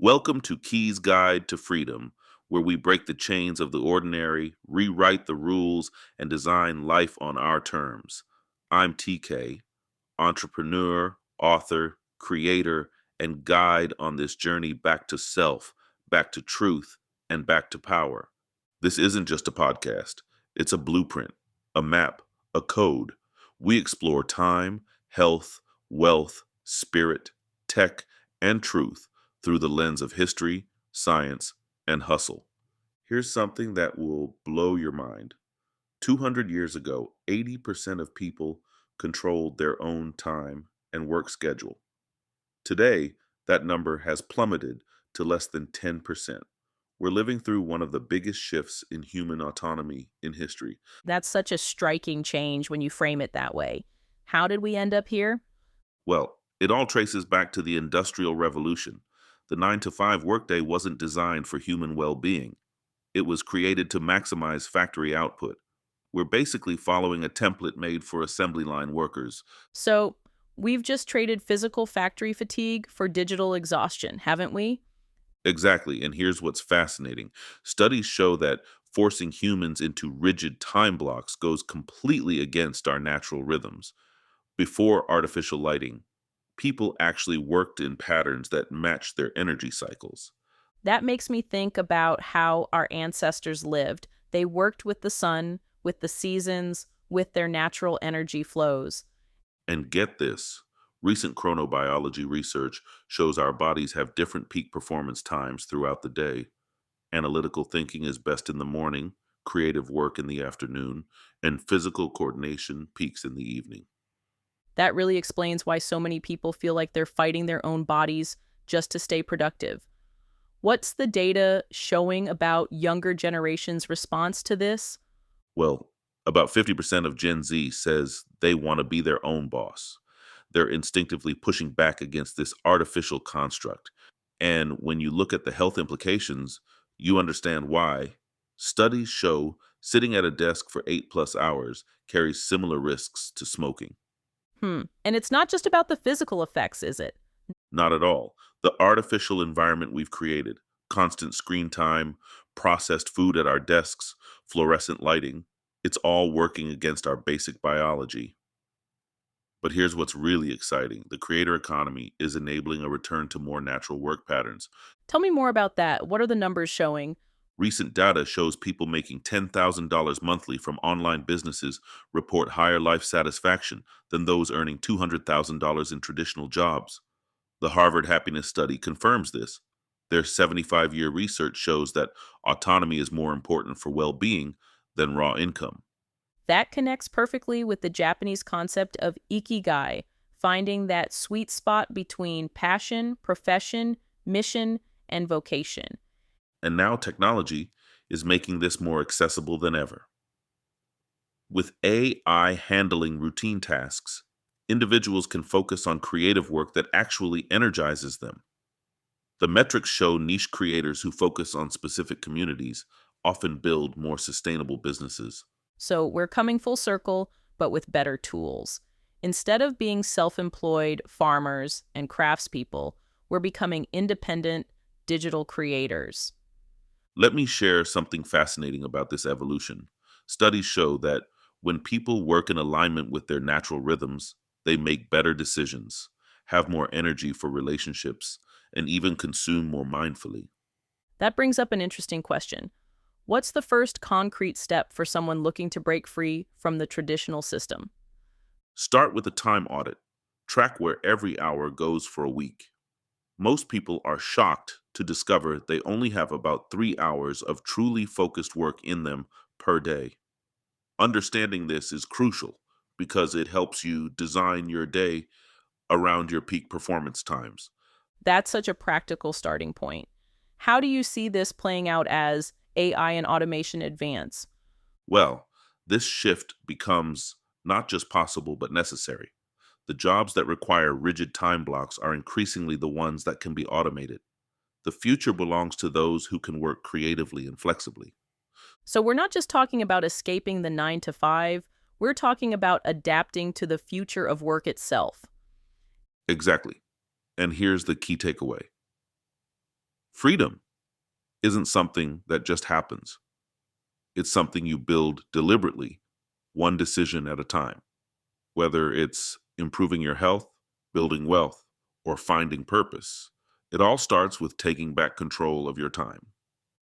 Welcome to Key's Guide to Freedom, where we break the chains of the ordinary, rewrite the rules, and design life on our terms. I'm TK, entrepreneur, author, creator, and guide on this journey back to self, back to truth, and back to power. This isn't just a podcast, it's a blueprint, a map, a code. We explore time, health, wealth, spirit, tech, and truth through the lens of history, science, and hustle. Here's something that will blow your mind. 200 years ago, 80% of people controlled their own time and work schedule. Today, that number has plummeted to less than 10%. We're living through one of the biggest shifts in human autonomy in history. That's such a striking change when you frame it that way. How did we end up here? Well, it all traces back to the Industrial Revolution. The 9 to 5 workday wasn't designed for human well being, it was created to maximize factory output. We're basically following a template made for assembly line workers. So, we've just traded physical factory fatigue for digital exhaustion, haven't we? Exactly, and here's what's fascinating. Studies show that forcing humans into rigid time blocks goes completely against our natural rhythms. Before artificial lighting, people actually worked in patterns that matched their energy cycles. That makes me think about how our ancestors lived. They worked with the sun, with the seasons, with their natural energy flows. And get this, recent chronobiology research shows our bodies have different peak performance times throughout the day. Analytical thinking is best in the morning, creative work in the afternoon, and physical coordination peaks in the evening. That really explains why so many people feel like they're fighting their own bodies just to stay productive. What's the data showing about younger generations' response to this? Well, about 50% of Gen Z says they want to be their own boss. They're instinctively pushing back against this artificial construct. And when you look at the health implications, you understand why. Studies show sitting at a desk for 8+ hours carries similar risks to smoking. And it's not just about the physical effects, is it? Not at all. The artificial environment we've created, constant screen time, processed food at our desks, fluorescent lighting, it's all working against our basic biology. But here's what's really exciting. The creator economy is enabling a return to more natural work patterns. Tell me more about that. What are the numbers showing? Recent data shows people making $10,000 monthly from online businesses report higher life satisfaction than those earning $200,000 in traditional jobs. The Harvard Happiness Study confirms this. Their 75-year research shows that autonomy is more important for well being than raw income. That connects perfectly with the Japanese concept of ikigai, finding that sweet spot between passion, profession, mission, and vocation. And now technology is making this more accessible than ever. With AI handling routine tasks, individuals can focus on creative work that actually energizes them. The metrics show niche creators who focus on specific communities often build more sustainable businesses. So we're coming full circle, but with better tools. Instead of being self-employed farmers and craftspeople, we're becoming independent digital creators. Let me share something fascinating about this evolution. Studies show that when people work in alignment with their natural rhythms, they make better decisions, have more energy for relationships, and even consume more mindfully. That brings up an interesting question. What's the first concrete step for someone looking to break free from the traditional system? Start with a time audit. Track where every hour goes for a week. Most people are shocked to discover they only have about 3 hours of truly focused work in them per day. Understanding this is crucial because it helps you design your day around your peak performance times. That's such a practical starting point. How do you see this playing out as AI and automation advance? Well, this shift becomes not just possible but necessary. The jobs that require rigid time blocks are increasingly the ones that can be automated. The future belongs to those who can work creatively and flexibly. So we're not just talking about escaping the 9 to 5, we're talking about adapting to the future of work itself. Exactly. And here's the key takeaway. Freedom isn't something that just happens, it's something you build deliberately, one decision at a time. Whether it's improving your health, building wealth, or finding purpose, it all starts with taking back control of your time.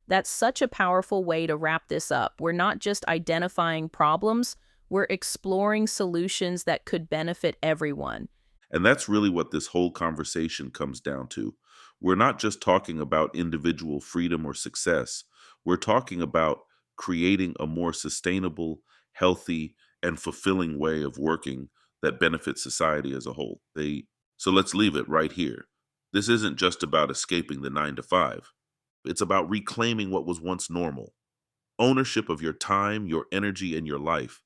That's such a powerful way to wrap this up. We're not just identifying problems, we're exploring solutions that could benefit everyone. And that's really what this whole conversation comes down to. We're not just talking about individual freedom or success, we're talking about creating a more sustainable, healthy, and fulfilling way of working that benefits society as a whole. So let's leave it right here. This isn't just about escaping the 9 to 5. It's about reclaiming what was once normal. Ownership of your time, your energy, and your life.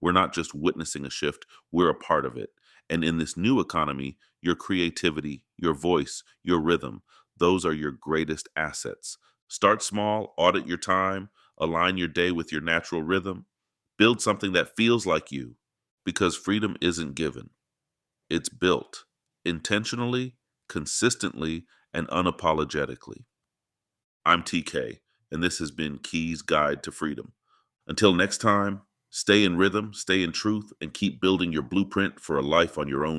We're not just witnessing a shift, we're a part of it. And in this new economy, your creativity, your voice, your rhythm, those are your greatest assets. Start small, audit your time, align your day with your natural rhythm, build something that feels like you. Because freedom isn't given, it's built intentionally, consistently, and unapologetically. I'm TK, and this has been Key's Guide to Freedom. Until next time, stay in rhythm, stay in truth, and keep building your blueprint for a life on your own